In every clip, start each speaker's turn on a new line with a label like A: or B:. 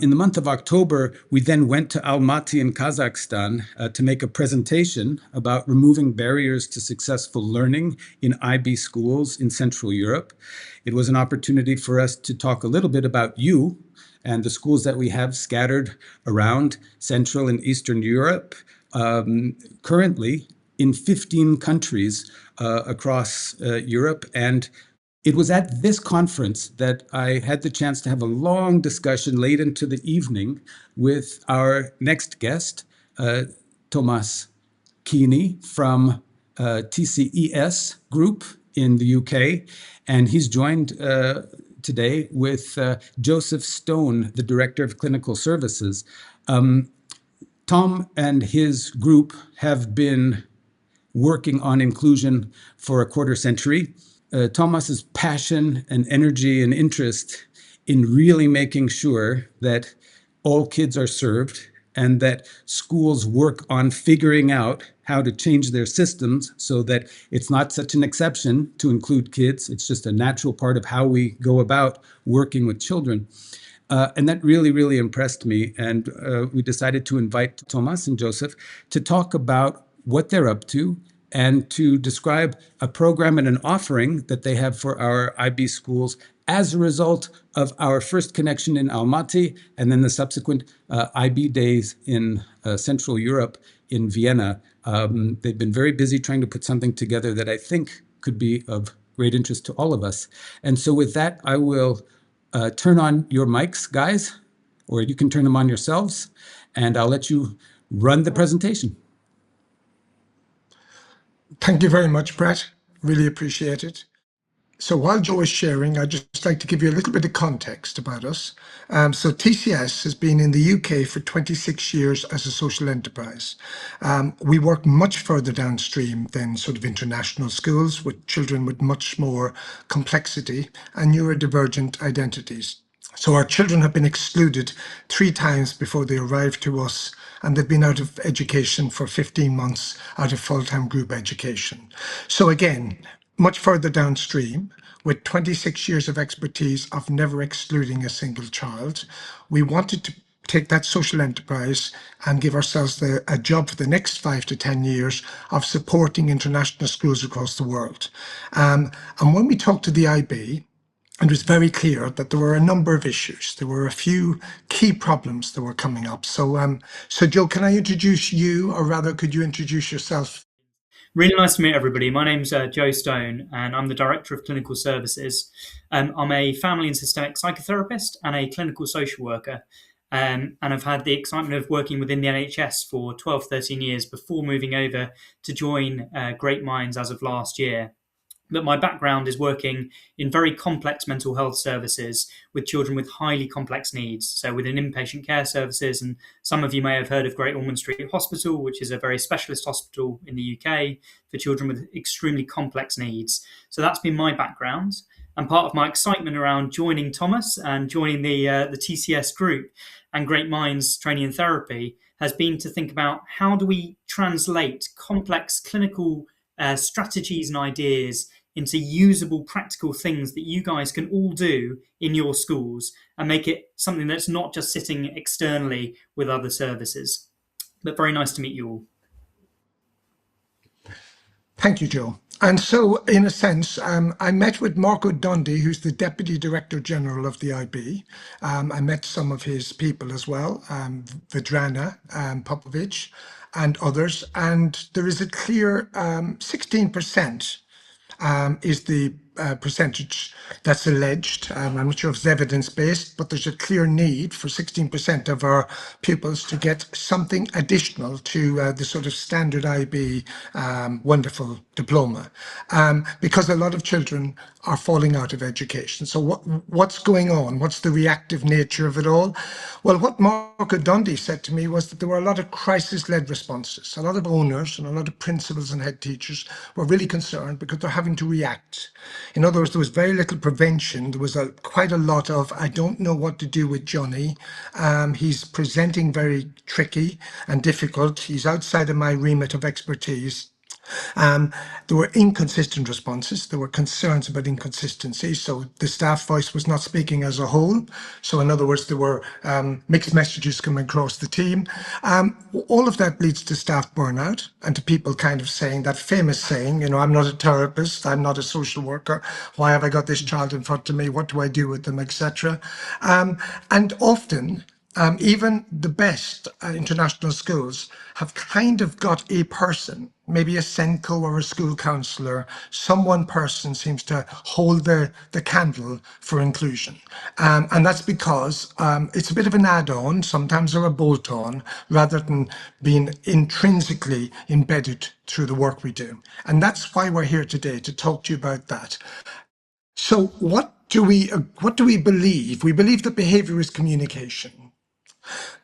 A: In the month of October, we then went to Almaty in Kazakhstan to make a presentation about removing barriers to successful learning in IB schools in Central Europe. It was an opportunity for us to talk a little bit about you and the schools that we have scattered around Central and Eastern Europe, currently in 15 countries across Europe. And it was at this conference that I had the chance to have a long discussion late into the evening with our next guest, Thomas Keeney from TCES Group in the UK. And he's joined today with Joseph Stone, the Director of Clinical Services. Tom and his group have been working on inclusion for a quarter century. Thomas's passion and energy and interest in really making sure that all kids are served and that schools work on figuring out how to change their systems so that it's not such an exception to include kids. It's just a natural part of how we go about working with children. And that really, really impressed me. And we decided to invite Thomas and Joseph to talk about what they're up to and to describe a program and an offering that they have for our IB schools as a result of our first connection in Almaty and then the subsequent IB days in Central Europe in Vienna. They've been very busy trying to put something together that I think could be of great interest to all of us. And so with that, I will turn on your mics, guys, or you can turn them on yourselves, and I'll let you run the presentation.
B: Thank you very much, Brett. Really appreciate it. So while Joe is sharing, I'd just like to give you a little bit of context about us. So TCS has been in the UK for 26 years as a social enterprise. We work much further downstream than sort of international schools with children with much more complexity and neurodivergent identities. So our children have been excluded 3 times before they arrived to us, and they've been out of education for 15 months out of full-time group education. So again, much further downstream, with 26 years of expertise of never excluding a single child, we wanted to take that social enterprise and give ourselves a job for the next 5 to 10 years of supporting international schools across the world. And when we talked to the IB, it was very clear that there were a number of issues. There were a few key problems that were coming up. So, Joe, can I introduce you, or rather, could you introduce yourself?
C: Really nice to meet everybody. My name's Joe Stone, and I'm the Director of Clinical Services. I'm a family and systemic psychotherapist and a clinical social worker. And I've had the excitement of working within the NHS for 12, 13 years before moving over to join Great Minds as of last year. But my background is working in very complex mental health services with children with highly complex needs. So within inpatient care services, and some of you may have heard of Great Ormond Street Hospital, which is a very specialist hospital in the UK for children with extremely complex needs. So that's been my background. And part of my excitement around joining Thomas and joining the TCS group and Great Minds Training and Therapy has been to think about how do we translate complex clinical strategies and ideas into usable, practical things that you guys can all do in your schools and make it something that's not just sitting externally with other services. But very nice to meet you all.
B: Thank you, Joe. And so, in a sense, I met with Marco Dondi, who's the Deputy Director General of the IB. I met some of his people as well, Vedrana Popovic and others. And there is a clear 16% is the percentage that's alleged. I'm not sure if it's evidence-based, but there's a clear need for 16% of our pupils to get something additional to the sort of standard IB wonderful diploma, because a lot of children are falling out of education. So what's going on? What's the reactive nature of it all? Well, what Marco Dondi said to me was that there were a lot of crisis-led responses. A lot of owners and a lot of principals and head teachers were really concerned because they're having to react. In other words, there was very little prevention. There was quite a lot of, I don't know what to do with Johnny. He's presenting very tricky and difficult. He's outside of my remit of expertise. There were inconsistent responses. There were concerns about inconsistency. So the staff voice was not speaking as a whole. So in other words, there were mixed messages coming across the team. All of that leads to staff burnout and to people kind of saying that famous saying, you know, I'm not a therapist, I'm not a social worker. Why have I got this child in front of me? What do I do with them, etc. And often even the best international schools have kind of got a person, maybe a Senko or a school counsellor, some one person seems to hold the candle for inclusion. And that's because it's a bit of an add-on, sometimes or a bolt-on, rather than being intrinsically embedded through the work we do. And that's why we're here today, to talk to you about that. So what do we believe? We believe that behavior is communication.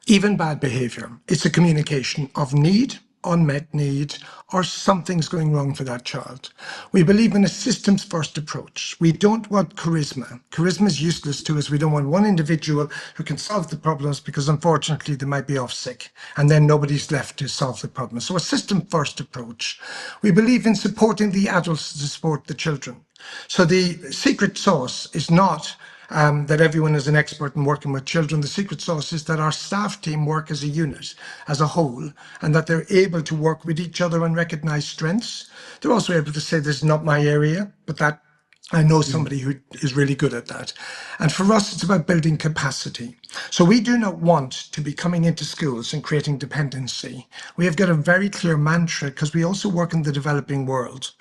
B: Even bad behavior, it's a communication of need, unmet need, or something's going wrong for that child. We believe in a systems first approach. We don't want charisma. Charisma is useless to us. We don't want one individual who can solve the problems because unfortunately they might be off sick and then nobody's left to solve the problem. So a system first approach. We believe in supporting the adults to support the children. So the secret sauce is not that everyone is an expert in working with children. The secret sauce is that our staff team work as a unit, as a whole, and that they're able to work with each other and recognize strengths. They're also able to say, this is not my area, but that I know somebody who is really good at that. And for us, it's about building capacity. So we do not want to be coming into schools and creating dependency. We have got a very clear mantra because we also work in the developing world.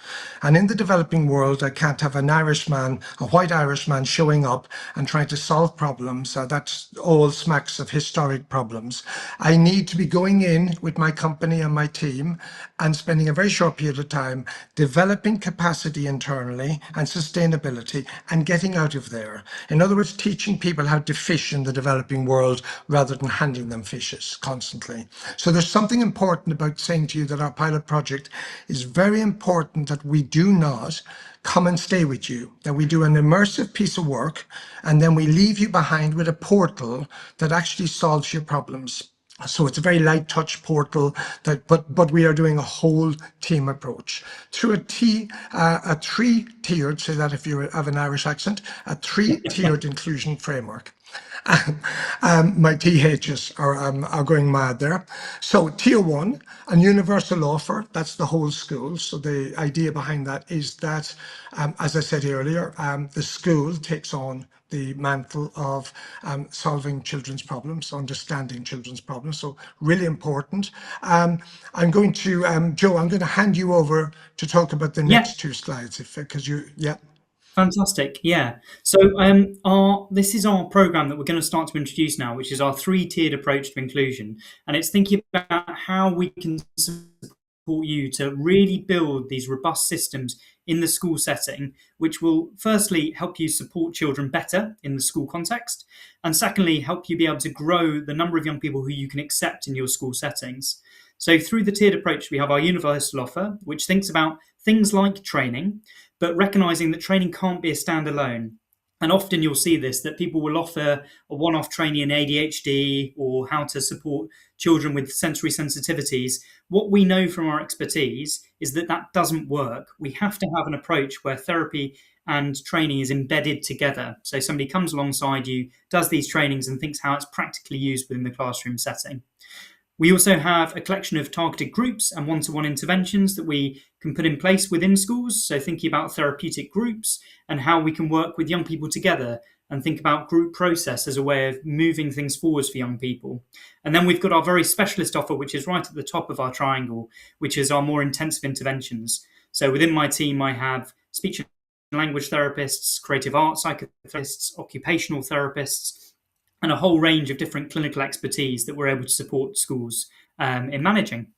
B: And in the developing world, I can't have an Irishman, a white Irishman showing up and trying to solve problems. That's all smacks of historic problems. I need to be going in with my company and my team and spending a very short period of time developing capacity internally and sustainability and getting out of there. In other words, teaching people how to fish in the developing world rather than handing them fishes constantly. So there's something important about saying to you that our pilot project is very important, that we do not come and stay with you, that we do an immersive piece of work and then we leave you behind with a portal that actually solves your problems. So it's a very light touch portal, but we are doing a whole team approach through a three-tiered, say that if you have an Irish accent, a three-tiered inclusion framework. My THs are going mad there. So tier one, a universal offer, that's the whole school. So the idea behind that is that, as I said earlier, the school takes on the mantle of solving children's problems, understanding children's problems. So really important. I'm going to, Joe, I'm going to hand you over to talk about the
C: Yeah,
B: next two slides, because yeah.
C: fantastic. Yeah. So this is our program that we're going to start to introduce now, which is our three-tiered approach to inclusion, and it's thinking about how we can support you to really build these robust systems in the school setting, which will firstly help you support children better in the school context, and secondly help you be able to grow the number of young people who you can accept in your school settings. So through the tiered approach, we have our universal offer, which thinks about things like training, but recognizing that training can't be a standalone. And often you'll see this, that people will offer a one-off training in ADHD or how to support children with sensory sensitivities. What we know from our expertise is that that doesn't work. We have to have an approach where therapy and training is embedded together. So somebody comes alongside you, does these trainings and thinks how it's practically used within the classroom setting. We also have a collection of targeted groups and one-to-one interventions that we can put in place within schools. So thinking about therapeutic groups and how we can work with young people together and think about group process as a way of moving things forwards for young people. And then we've got our very specialist offer, which is right at the top of our triangle, which is our more intensive interventions. So within my team, I have speech and language therapists, creative arts psychotherapists, occupational therapists, and a whole range of different clinical expertise that we're able to support schools in managing.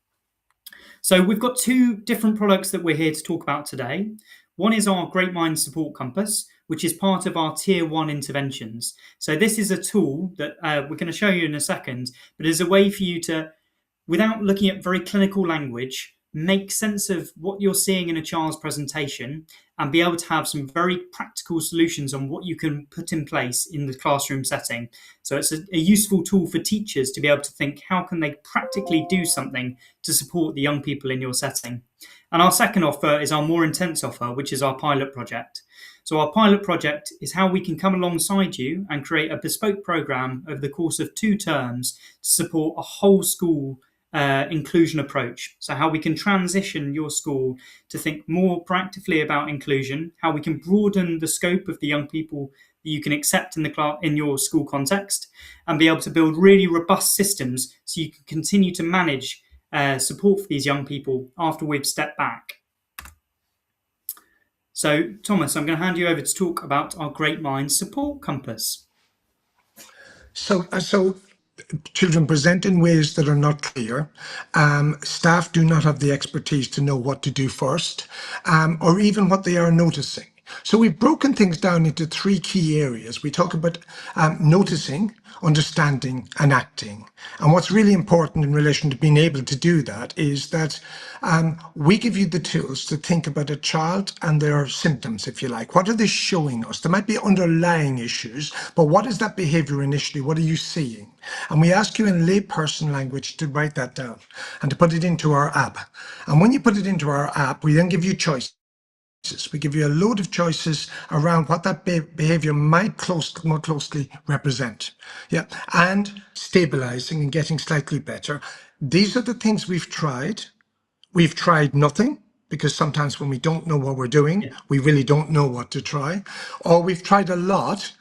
C: So we've got two different products that we're here to talk about today. One is our Great Minds Support Compass, which is part of our Tier 1 interventions. So this is a tool that we're going to show you in a second, but is a way for you to, without looking at very clinical language, make sense of what you're seeing in a child's presentation and be able to have some very practical solutions on what you can put in place in the classroom setting. So it's a useful tool for teachers to be able to think, how can they practically do something to support the young people in your setting? And our second offer is our more intense offer, which is our pilot project. So our pilot project is how we can come alongside you and create a bespoke program over the course of 2 terms to support a whole school inclusion approach. So how we can transition your school to think more proactively about inclusion, how we can broaden the scope of the young people that you can accept in the class, in your school context, and be able to build really robust systems so you can continue to manage support for these young people after we've stepped back. So, Thomas, I'm going to hand you over to talk about our Great Minds Support Compass.
B: So children present in ways that are not clear. Staff do not have the expertise to know what to do first, or even what they are noticing. So we've broken things down into 3 key areas. We talk about noticing, understanding, and acting. And what's really important in relation to being able to do that is that we give you the tools to think about a child and their symptoms, if you like. What are they showing us? There might be underlying issues, but what is that behavior initially? What are you seeing? And we ask you in layperson language to write that down and to put it into our app. And when you put it into our app, we then give you choices. We give you a load of choices around what that behavior might more closely represent. Yeah, and stabilizing and getting slightly better. These are the things we've tried. We've tried nothing, because sometimes when we don't know what we're doing, we really don't know what to try. Or we've tried a lot,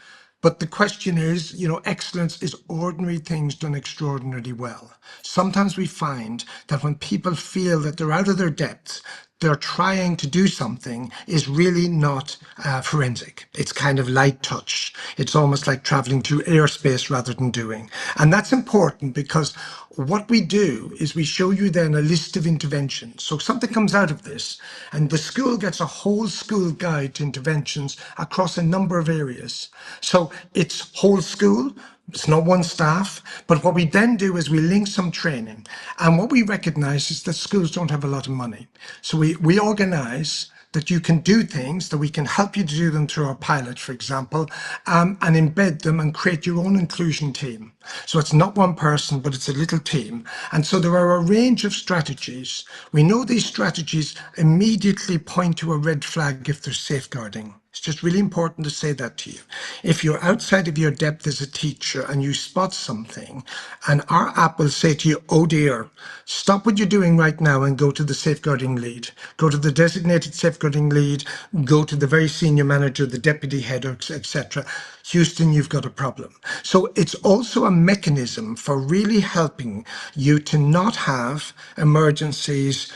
B: but the question is, excellence is ordinary things done extraordinarily well. Sometimes we find that when people feel that they're out of their depth, they're trying to do something is really not forensic. It's kind of light touch. It's almost like traveling through airspace rather than doing. And that's important, because what we do is we show you then a list of interventions. So something comes out of this, and the school gets a whole school guide to interventions across a number of areas. So it's whole school. It's not one staff, but what we then do is we link some training. And what we recognize is that schools don't have a lot of money. So we organize that you can do things, that we can help you to do them through our pilot, for example, and embed them and create your own inclusion team. So it's not one person, but it's a little team. And so there are a range of strategies. We know these strategies immediately point to a red flag if there's safeguarding. It's just really important to say that to you. If you're outside of your depth as a teacher and you spot something, and our app will say to you, oh dear, stop what you're doing right now and go to the safeguarding lead. Go to the designated safeguarding lead, go to the very senior manager, the deputy head, etc. Houston, you've got a problem. So it's also a mechanism for really helping you to not have emergencies,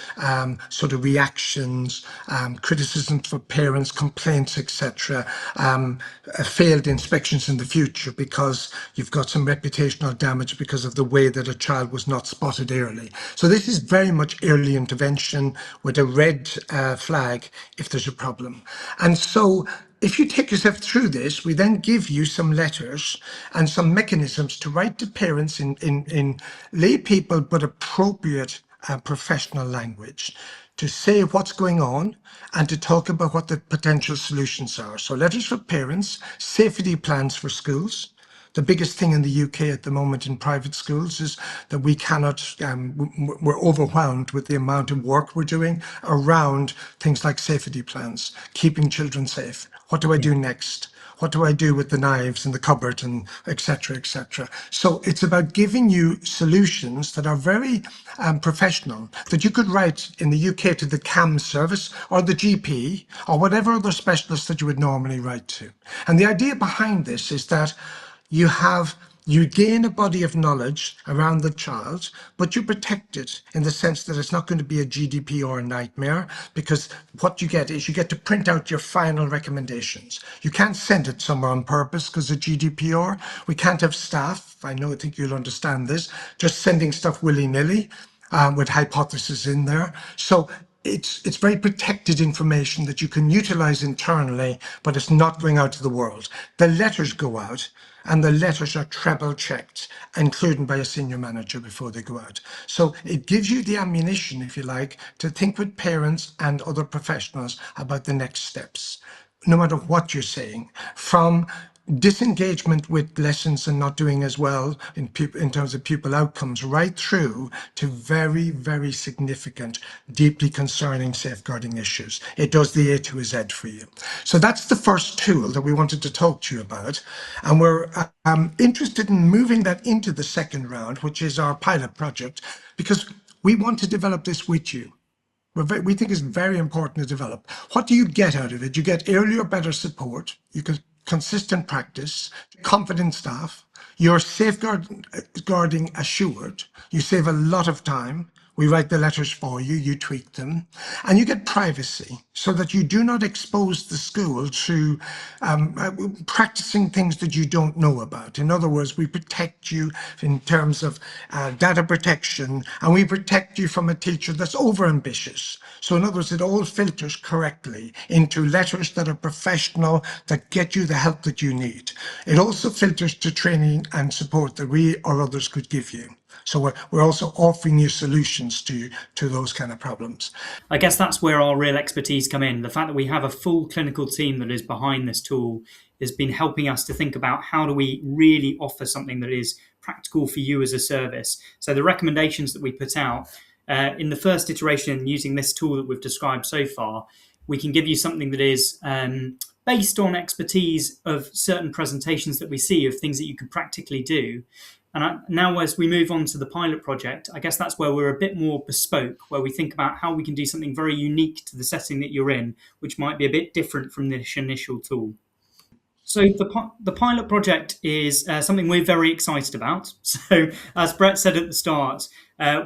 B: sort of reactions, criticisms for parents, complaints, etc., failed inspections in the future because you've got some reputational damage because of the way that a child was not spotted early. So this is very much early intervention with a red flag if there's a problem. And so if you take yourself through this, we then give you some letters and some mechanisms to write to parents in lay people but appropriate professional language, to say what's going on and to talk about what the potential solutions are. So letters for parents, safety plans for schools. The biggest thing in the UK at the moment in private schools is that we cannot, we're overwhelmed with the amount of work we're doing around things like safety plans, keeping children safe. What do I do next? What do I do with the knives in the cupboard, and etc., etc. So it's about giving you solutions that are very professional, that you could write in the UK to the CAM service or the GP or whatever other specialist that you would normally write to. And the idea behind this is that you gain a body of knowledge around the child, but you protect it in the sense that it's not going to be a GDPR nightmare, because what you get is you get to print out your final recommendations. You can't send it somewhere on purpose because of GDPR. We can't have staff, I think you'll understand this, just sending stuff willy-nilly with hypotheses in there. So it's very protected information that you can utilize internally, but it's not going out to the world. The letters go out, and the letters are treble checked, including by a senior manager before they go out. So it gives you the ammunition, if you like, to think with parents and other professionals about the next steps, no matter what you're saying, from disengagement with lessons and not doing as well in terms of pupil outcomes, right through to very, very significant, deeply concerning safeguarding issues. It does the A to a Z for you. So that's the first tool that we wanted to talk to you about. And we're interested in moving that into the second round, which is our pilot project, because we want to develop this with you. We think it's very important to develop. What do you get out of it? You get earlier, better support. You get consistent practice, confident staff. You're safeguarding assured. You save a lot of time. We write the letters for you, you tweak them, and you get privacy so that you do not expose the school to practicing things that you don't know about. In other words, we protect you in terms of data protection, and we protect you from a teacher that's overambitious. So in other words, it all filters correctly into letters that are professional, that get you the help that you need. It also filters to training and support that we or others could give you. So we're also offering you solutions to those kind of problems.
C: I guess that's where our real expertise come in. The fact that we have a full clinical team that is behind this tool has been helping us to think about how do we really offer something that is practical for you as a service. So the recommendations that we put out in the first iteration using this tool that we've described so far, we can give you something that is based on expertise of certain presentations that we see of things that you could practically do. And now as we move on to the pilot project, I guess that's where we're a bit more bespoke, where we think about how we can do something very unique to the setting that you're in, which might be a bit different from this initial tool. So the pilot project is something we're very excited about. So as Brett said at the start,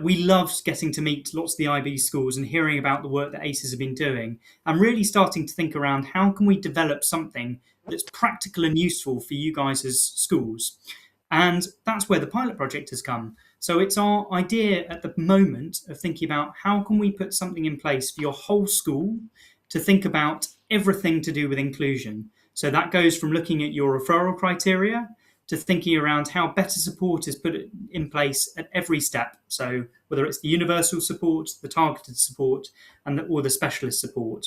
C: we love getting to meet lots of the IB schools and hearing about the work that ACES have been doing, and really starting to think around how can we develop something that's practical and useful for you guys as schools. And that's where the pilot project has come. So it's our idea at the moment of thinking about how can we put something in place for your whole school to think about everything to do with inclusion. So that goes from looking at your referral criteria to thinking around how better support is put in place at every step. So whether it's the universal support, the targeted support, or the specialist support.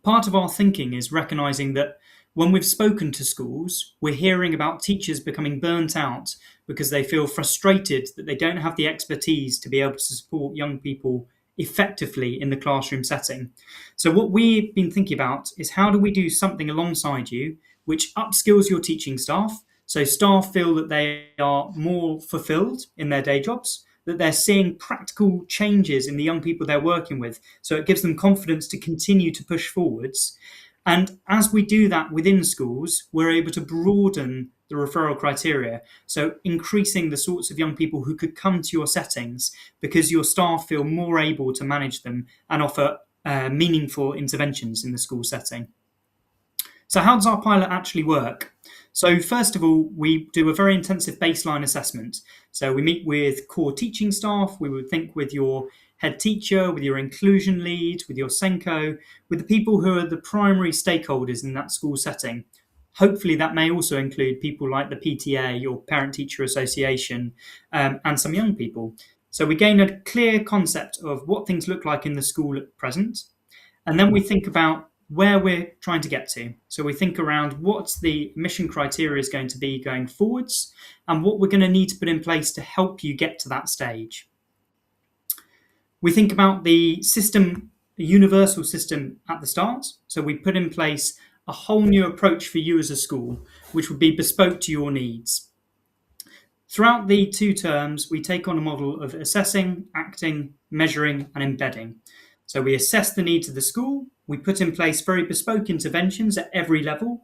C: Part of our thinking is recognising that when we've spoken to schools, we're hearing about teachers becoming burnt out because they feel frustrated that they don't have the expertise to be able to support young people effectively in the classroom setting. So what we've been thinking about is how do we do something alongside you which upskills your teaching staff, so staff feel that they are more fulfilled in their day jobs, that they're seeing practical changes in the young people they're working with, so it gives them confidence to continue to push forwards. And as we do that within schools, we're able to broaden the referral criteria, so increasing the sorts of young people who could come to your settings because your staff feel more able to manage them and offer meaningful interventions in the school setting. So how does our pilot actually work? So first of all, we do a very intensive baseline assessment. So we meet with core teaching staff, we would think with your head teacher, with your inclusion lead, with your SENCO, with the people who are the primary stakeholders in that school setting. Hopefully that may also include people like the PTA or Parent Teacher Association and some young people. So we gain a clear concept of what things look like in the school at present. And then we think about where we're trying to get to. So we think around what the mission criteria is going to be going forwards and what we're going to need to put in place to help you get to that stage. We think about the system, the universal system at the start. So we put in place a whole new approach for you as a school, which would be bespoke to your needs. Throughout the 2 terms, we take on a model of assessing, acting, measuring, and embedding. So we assess the needs of the school, we put in place very bespoke interventions at every level,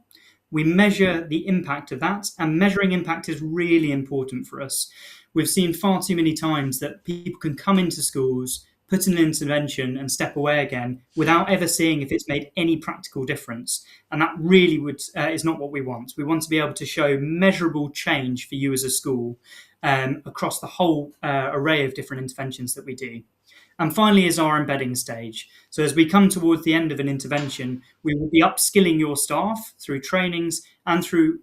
C: we measure the impact of that, and measuring impact is really important for us. We've seen far too many times that people can come into schools, put in an intervention and step away again without ever seeing if it's made any practical difference. And that really is not what we want. We want to be able to show measurable change for you as a school across the whole array of different interventions that we do. And finally is our embedding stage. So as we come towards the end of an intervention, we will be upskilling your staff through trainings and through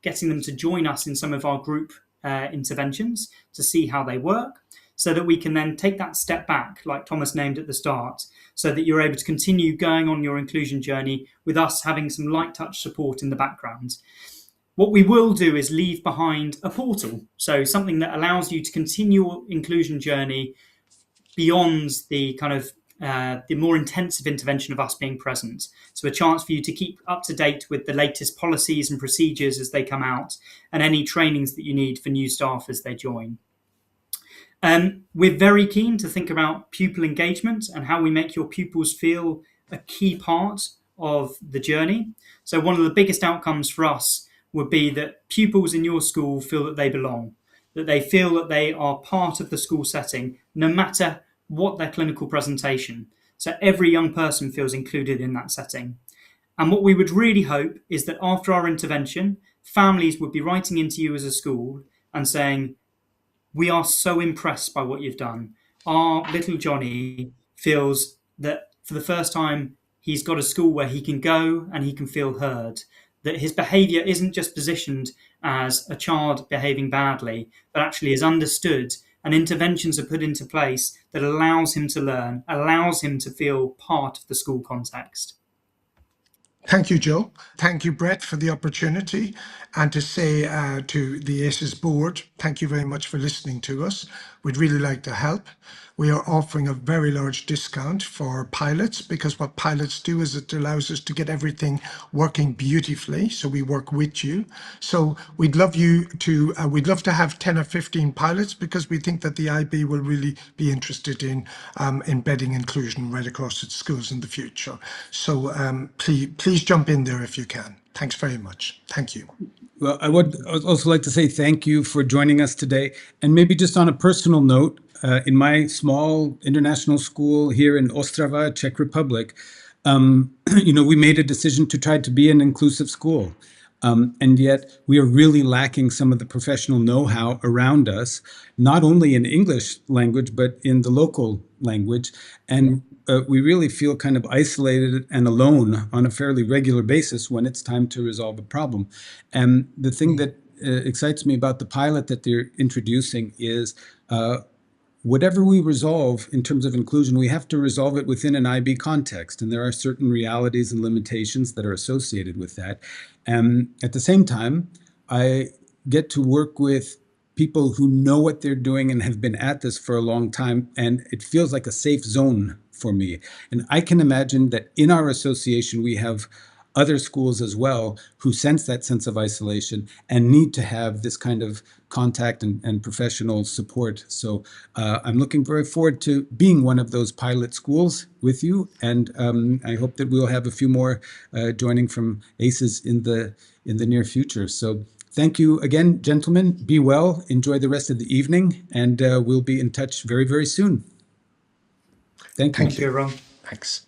C: getting them to join us in some of our group interventions to see how they work, so that we can then take that step back, like Thomas named at the start, so that you're able to continue going on your inclusion journey with us having some light touch support in the background. What we will do is leave behind a portal, so something that allows you to continue your inclusion journey beyond the kind of the more intensive intervention of us being present. So a chance for you to keep up to date with the latest policies and procedures as they come out, and any trainings that you need for new staff as they join. We're very keen to think about pupil engagement and how we make your pupils feel a key part of the journey. So one of the biggest outcomes for us would be that pupils in your school feel that they belong, that they feel that they are part of the school setting, no matter what their clinical presentation. So every young person feels included in that setting. And what we would really hope is that after our intervention, families would be writing into you as a school and saying, we are so impressed by what you've done. Our little Johnny feels that for the first time, he's got a school where he can go and he can feel heard, that his behaviour isn't just positioned as a child behaving badly, but actually is understood, and interventions are put into place that allows him to learn, allows him to feel part of the school context.
B: Thank you, Joe. Thank you, Brett, for the opportunity. And to say to the ACES board, thank you very much for listening to us. We'd really like to help. We are offering a very large discount for pilots, because what pilots do is it allows us to get everything working beautifully. So we work with you. So we'd love to have 10 or 15 pilots, because we think that the IB will really be interested in embedding inclusion right across its schools in the future. So please jump in there if you can. Thanks very much. Thank you.
A: Well, I would also like to say thank you for joining us today. And maybe just on a personal note, in my small international school here in Ostrava, Czech Republic, we made a decision to try to be an inclusive school. And yet we are really lacking some of the professional know-how around us, not only in English language, but in the local language. And we really feel kind of isolated and alone on a fairly regular basis when it's time to resolve a problem. And the thing that excites me about the pilot that they're introducing is whatever we resolve in terms of inclusion, we have to resolve it within an IB context. And there are certain realities and limitations that are associated with that. And at the same time, I get to work with people who know what they're doing and have been at this for a long time. And it feels like a safe zone for me. And I can imagine that in our association, we have other schools as well who sense that sense of isolation and need to have this kind of contact and professional support. So I'm looking very forward to being one of those pilot schools with you. And I hope that we'll have a few more joining from ACES in the near future. So thank you again, gentlemen. Be well. Enjoy the rest of the evening. And we'll be in touch very, very soon. Thank you.
C: Thank you, everyone.
B: Thanks.